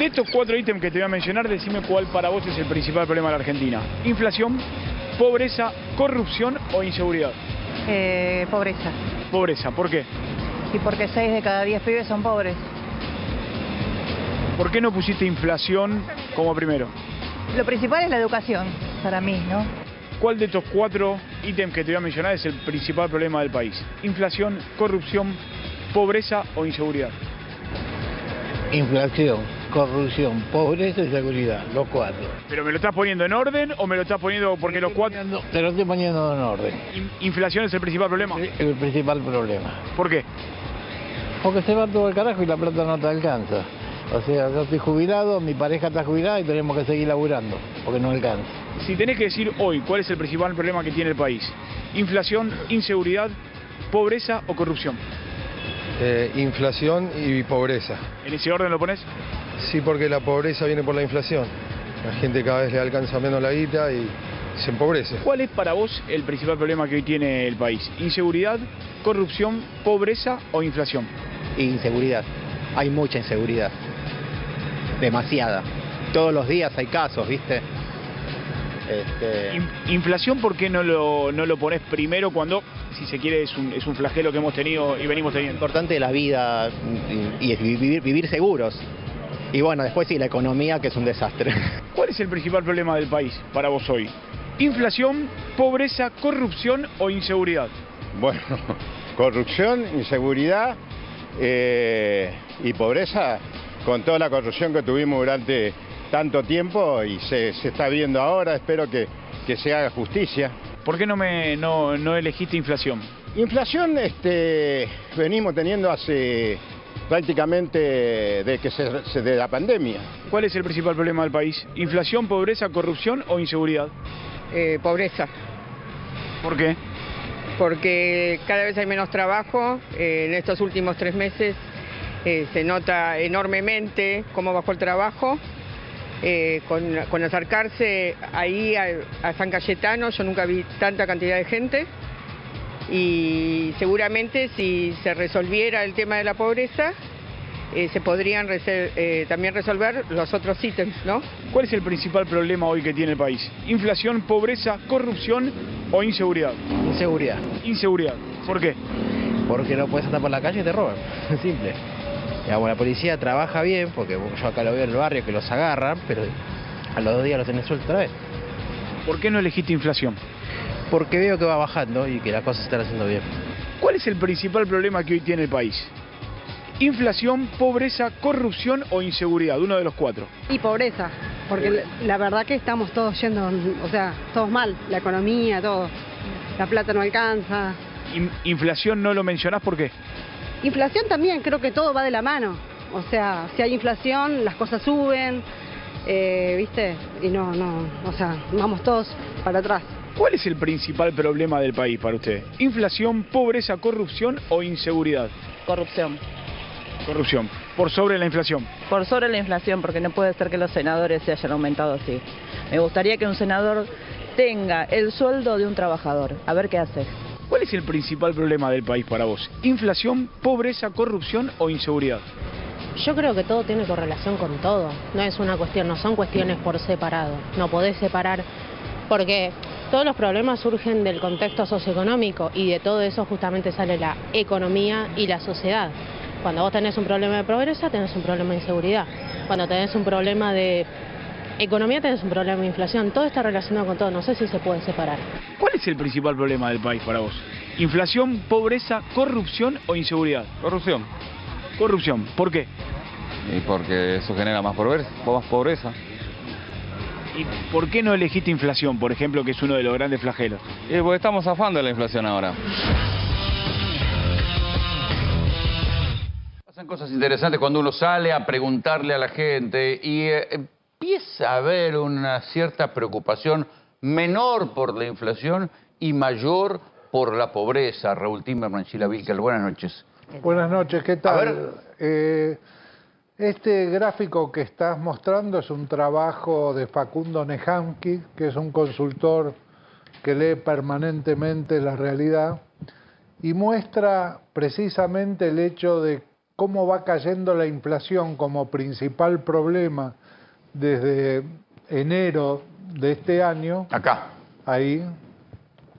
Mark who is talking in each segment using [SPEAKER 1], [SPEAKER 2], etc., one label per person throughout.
[SPEAKER 1] De estos 4 ítems que te voy a mencionar, decime cuál para vos es el principal problema de la Argentina. Inflación, pobreza, corrupción o inseguridad.
[SPEAKER 2] Pobreza.
[SPEAKER 1] Pobreza, ¿por qué?
[SPEAKER 2] Y porque 6 de cada 10 pibes son pobres.
[SPEAKER 1] ¿Por qué no pusiste inflación como primero?
[SPEAKER 2] Lo principal es la educación, para mí, ¿no?
[SPEAKER 1] ¿Cuál de estos 4 ítems que te voy a mencionar es el principal problema del país? Inflación, corrupción, pobreza o inseguridad.
[SPEAKER 3] Inflación, corrupción, pobreza y seguridad, los 4.
[SPEAKER 1] ¿Pero me lo estás poniendo en orden o me lo estás poniendo porque los 4...
[SPEAKER 3] Te lo estoy poniendo en orden.
[SPEAKER 1] ¿Inflación es el principal problema?
[SPEAKER 3] El principal problema.
[SPEAKER 1] ¿Por qué?
[SPEAKER 3] Porque se va todo el carajo y la plata no te alcanza. O sea, yo estoy jubilado, mi pareja está jubilada y tenemos que seguir laburando, porque no alcanza.
[SPEAKER 1] Si tenés que decir hoy cuál es el principal problema que tiene el país, inflación, inseguridad, pobreza o corrupción.
[SPEAKER 4] Inflación y pobreza.
[SPEAKER 1] ¿En ese orden lo pones?
[SPEAKER 4] Sí, porque la pobreza viene por la inflación. La gente cada vez le alcanza menos la guita y se empobrece.
[SPEAKER 1] ¿Cuál es para vos el principal problema que hoy tiene el país? ¿Inseguridad, corrupción, pobreza o inflación?
[SPEAKER 5] Inseguridad. Hay mucha inseguridad. Demasiada. Todos los días hay casos, ¿viste?
[SPEAKER 1] Inflación, ¿por qué no lo pones primero cuando, si se quiere, es un flagelo que hemos tenido y venimos
[SPEAKER 5] Lo
[SPEAKER 1] teniendo?
[SPEAKER 5] importante de la vida y es vivir seguros. Y bueno, después sí, la economía, que es un desastre.
[SPEAKER 1] ¿Cuál es el principal problema del país para vos hoy? ¿Inflación, pobreza, corrupción o inseguridad?
[SPEAKER 6] Bueno, corrupción, inseguridad y pobreza, con toda la corrupción que tuvimos durante tanto tiempo y se está viendo ahora, espero que se haga justicia.
[SPEAKER 1] ¿Por qué no elegiste inflación?
[SPEAKER 6] Inflación venimos teniendo hace prácticamente de la pandemia.
[SPEAKER 1] ¿Cuál es el principal problema del país? ¿Inflación, pobreza, corrupción o inseguridad?
[SPEAKER 7] Pobreza,
[SPEAKER 1] ¿Por qué?
[SPEAKER 7] porque cada vez hay menos trabajo. En estos últimos 3 meses se nota enormemente cómo bajó el trabajo. Con acercarse ahí a San Cayetano, yo nunca vi tanta cantidad de gente. Y seguramente si se resolviera el tema de la pobreza, se podrían también resolver los otros ítems, ¿no?
[SPEAKER 1] ¿Cuál es el principal problema hoy que tiene el país? ¿Inflación, pobreza, corrupción o inseguridad?
[SPEAKER 3] Inseguridad.
[SPEAKER 1] Inseguridad. ¿Por qué?
[SPEAKER 3] Porque no puedes andar por la calle y te roban. Simple. Digamos, la policía trabaja bien, porque yo acá lo veo en el barrio que los agarran, pero a los 2 días los tenés sueltos otra vez.
[SPEAKER 1] ¿Por qué no elegiste inflación?
[SPEAKER 3] Porque veo que va bajando y que las cosas se están haciendo bien.
[SPEAKER 1] ¿Cuál es el principal problema que hoy tiene el país? ¿Inflación, pobreza, corrupción o inseguridad? Uno de los 4.
[SPEAKER 8] Y pobreza, porque la verdad que estamos todos yendo, o sea, todos mal, la economía, todo. La plata no alcanza.
[SPEAKER 1] ¿Inflación no lo mencionás por qué?
[SPEAKER 8] Inflación también, creo que todo va de la mano. O sea, si hay inflación, las cosas suben, ¿viste? Y o sea, vamos todos para atrás.
[SPEAKER 1] ¿Cuál es el principal problema del país para usted? ¿Inflación, pobreza, corrupción o inseguridad?
[SPEAKER 9] Corrupción.
[SPEAKER 1] Corrupción. ¿Por sobre la inflación?
[SPEAKER 9] Por sobre la inflación, porque no puede ser que los senadores se hayan aumentado así. Me gustaría que un senador tenga el sueldo de un trabajador. A ver qué hace.
[SPEAKER 1] ¿Cuál es el principal problema del país para vos? ¿Inflación, pobreza, corrupción o inseguridad?
[SPEAKER 10] Yo creo que todo tiene correlación con todo. No es una cuestión, no son cuestiones por separado. No podés separar, porque todos los problemas surgen del contexto socioeconómico y de todo eso justamente sale la economía y la sociedad. Cuando vos tenés un problema de pobreza, tenés un problema de inseguridad. Cuando tenés un problema de economía, tenés un problema de inflación. Todo está relacionado con todo, no sé si se puede separar.
[SPEAKER 1] ¿Cuál es el principal problema del país para vos? ¿Inflación, pobreza, corrupción o inseguridad?
[SPEAKER 11] Corrupción.
[SPEAKER 1] Corrupción. ¿Por qué?
[SPEAKER 11] Y porque eso genera más pobreza.
[SPEAKER 1] ¿Y por qué no elegiste inflación, por ejemplo, que es uno de los grandes flagelos?
[SPEAKER 11] Y porque estamos zafando de la inflación ahora. Pasan cosas interesantes cuando uno sale a preguntarle a la gente y empieza a haber una cierta preocupación menor por la inflación y mayor por la pobreza. Raúl Timerman, Sheila Wilker, buenas noches.
[SPEAKER 12] Buenas noches, ¿qué tal? Este gráfico que estás mostrando es un trabajo de Facundo Nehamki, que es un consultor que lee permanentemente la realidad y muestra precisamente el hecho de cómo va cayendo la inflación como principal problema desde enero de este año.
[SPEAKER 11] Acá.
[SPEAKER 12] Ahí.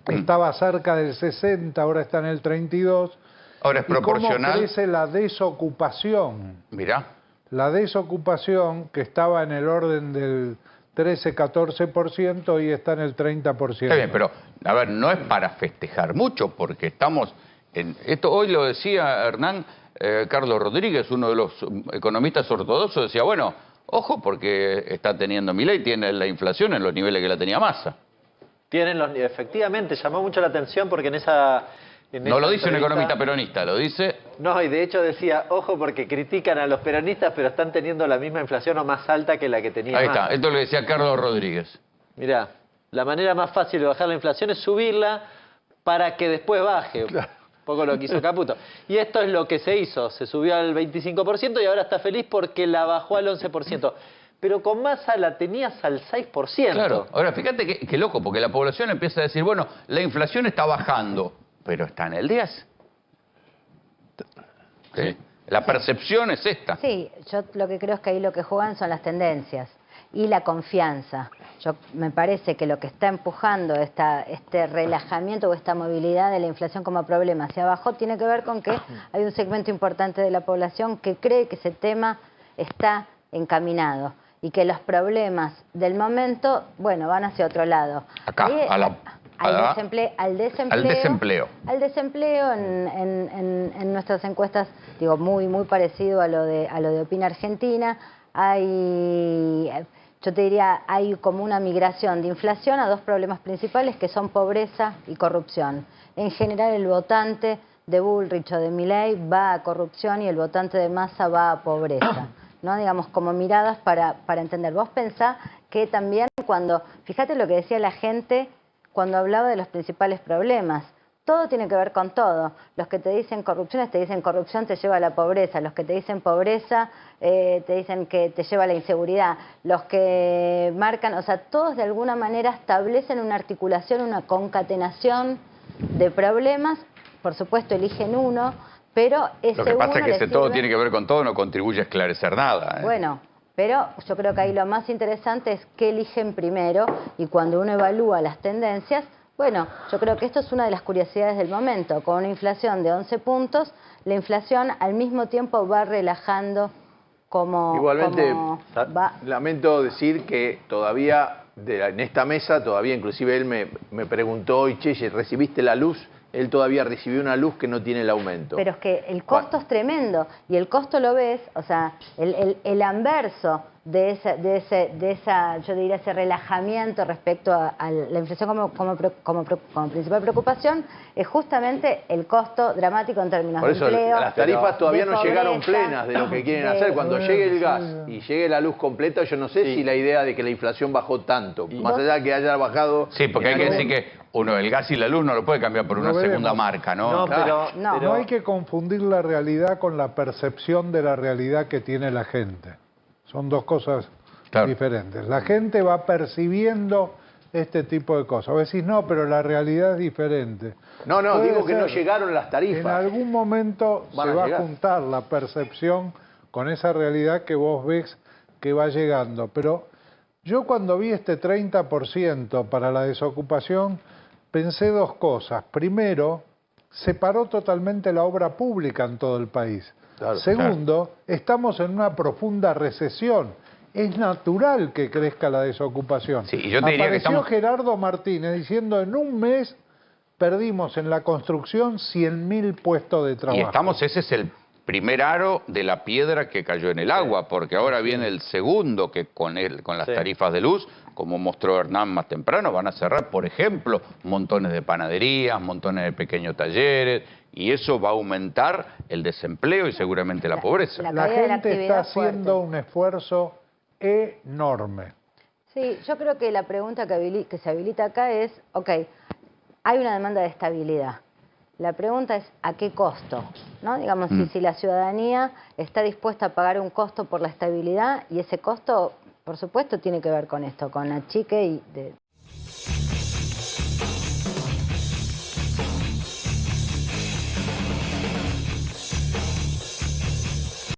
[SPEAKER 12] Estaba cerca del 60, ahora está en el 32.
[SPEAKER 11] Ahora es proporcional.
[SPEAKER 12] ¿Cómo crece la desocupación?
[SPEAKER 11] Mirá.
[SPEAKER 12] La desocupación, que estaba en el orden del 13-14%, hoy está en el 30%.
[SPEAKER 11] Está bien, pero, a ver, no es para festejar mucho, porque estamos en... Esto hoy lo decía Hernán Carlos Rodríguez, uno de los economistas ortodoxos, decía, bueno, ojo, porque está teniendo Milei, tiene la inflación en los niveles que la tenía Massa.
[SPEAKER 13] Efectivamente, llamó mucho la atención porque en esa...
[SPEAKER 11] No lo dice un economista peronista, lo dice...
[SPEAKER 13] No, y de hecho decía, ojo, porque critican a los peronistas, pero están teniendo la misma inflación o más alta que la que tenía
[SPEAKER 11] Ahí
[SPEAKER 13] Massa.
[SPEAKER 11] está, esto lo decía Carlos Rodríguez.
[SPEAKER 13] Mirá, la manera más fácil de bajar la inflación es subirla para que después baje. Claro. Un poco lo que hizo Caputo. Y esto es lo que se hizo, se subió al 25% y ahora está feliz porque la bajó al 11%. Pero con Massa la tenías al 6%.
[SPEAKER 11] Claro, ahora fíjate que loco, porque la población empieza a decir, bueno, la inflación está bajando, pero está en el 10. ¿Sí? La percepción es esta.
[SPEAKER 14] Sí, yo lo que creo es que ahí lo que juegan son las tendencias y la confianza. Me parece que lo que está empujando este relajamiento o esta movilidad de la inflación como problema hacia abajo tiene que ver con que hay un segmento importante de la población que cree que ese tema está encaminado y que los problemas del momento, bueno, van hacia otro lado.
[SPEAKER 11] Acá,
[SPEAKER 14] ahí, al desempleo en nuestras encuestas, digo, muy parecido a lo de Opina Argentina. Yo te diría, hay como una migración de inflación a dos problemas principales que son pobreza y corrupción. En general el votante de Bullrich o de Milei va a corrupción y el votante de Massa va a pobreza, ¿no? Digamos, como miradas para entender. Vos pensá que también fíjate lo que decía la gente cuando hablaba de los principales problemas. Todo tiene que ver con todo. Los que te dicen corrupción te lleva a la pobreza. Los que te dicen pobreza te dicen que te lleva a la inseguridad. Los que marcan, o sea, todos de alguna manera establecen una articulación, una concatenación de problemas. Por supuesto eligen uno, pero ese
[SPEAKER 11] Lo que pasa es que
[SPEAKER 14] ese
[SPEAKER 11] todo tiene que ver con todo, no contribuye a esclarecer nada.
[SPEAKER 14] Bueno, pero yo creo que ahí lo más interesante es qué eligen primero, y cuando uno evalúa las tendencias, bueno, yo creo que esto es una de las curiosidades del momento. Con una inflación de 11 puntos, la inflación al mismo tiempo va relajando como...
[SPEAKER 15] Igualmente, lamento decir que todavía, en esta mesa, todavía inclusive él me preguntó, y che, ¿recibiste la luz? Él todavía recibió una luz que no tiene el aumento.
[SPEAKER 14] Pero es que el costo es tremendo, y el costo lo ves, o sea, el anverso de esa, yo diría, ese relajamiento respecto a la inflación como principal preocupación, es justamente el costo dramático en términos
[SPEAKER 15] de empleo.
[SPEAKER 14] Por eso
[SPEAKER 15] las tarifas todavía no llegaron plenas de lo que quieren hacer. Cuando llegue el gas y llegue la luz completa, yo no sé si la idea de que la inflación bajó tanto, más allá de que haya bajado...
[SPEAKER 11] Sí, porque hay que decir que el gas y la luz no lo puede cambiar por una segunda marca, ¿no?
[SPEAKER 12] No hay que confundir la realidad con la percepción de la realidad que tiene la gente. Son dos cosas diferentes. La gente va percibiendo este tipo de cosas. Vos decís, no, pero la realidad es diferente.
[SPEAKER 15] No, digo que no llegaron las tarifas.
[SPEAKER 12] En algún momento se va a juntar la percepción con esa realidad que vos ves que va llegando. Pero yo cuando vi este 30% para la desocupación, pensé dos cosas. Primero, se paró totalmente la obra pública en todo el país. Segundo, estamos en una profunda recesión. Es natural que crezca la desocupación.
[SPEAKER 11] Sí, yo te diría que estamos...
[SPEAKER 12] Gerardo Martínez diciendo, en un mes perdimos en la construcción 100.000 puestos de trabajo.
[SPEAKER 11] Ese es el primer aro de la piedra que cayó en el agua, porque ahora viene el segundo, que con las tarifas de luz, como mostró Hernán más temprano, van a cerrar, por ejemplo, montones de panaderías, montones de pequeños talleres, y eso va a aumentar el desempleo y seguramente la pobreza.
[SPEAKER 12] La gente está haciendo un esfuerzo enorme.
[SPEAKER 14] Sí, yo creo que la pregunta que se habilita acá es, hay una demanda de estabilidad. La pregunta es, ¿a qué costo? ¿No? Digamos, si la ciudadanía está dispuesta a pagar un costo por la estabilidad, y ese costo, por supuesto, tiene que ver con esto, con achique